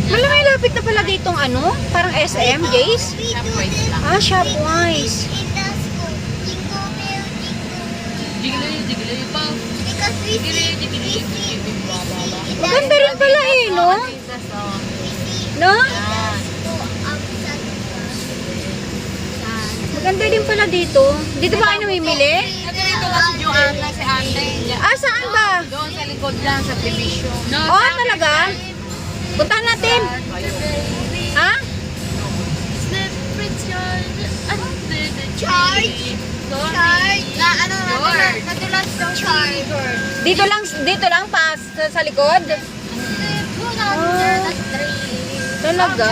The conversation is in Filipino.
Wala, may lapit na pala ditong ano? Parang SM, Jace? Ah, Shopwise. Maganda rin pala eh, no? No? Maganda din pala dito. Dito ba kayo namimili? Dito kasi Joanna si ate. Ah, saan ba? Doon sa likod lang sa division. Oh, talaga? Puntahan natin. Ha? Charge? Na ano nadulas daw charge. Dito lang pas sa likod. Talaga?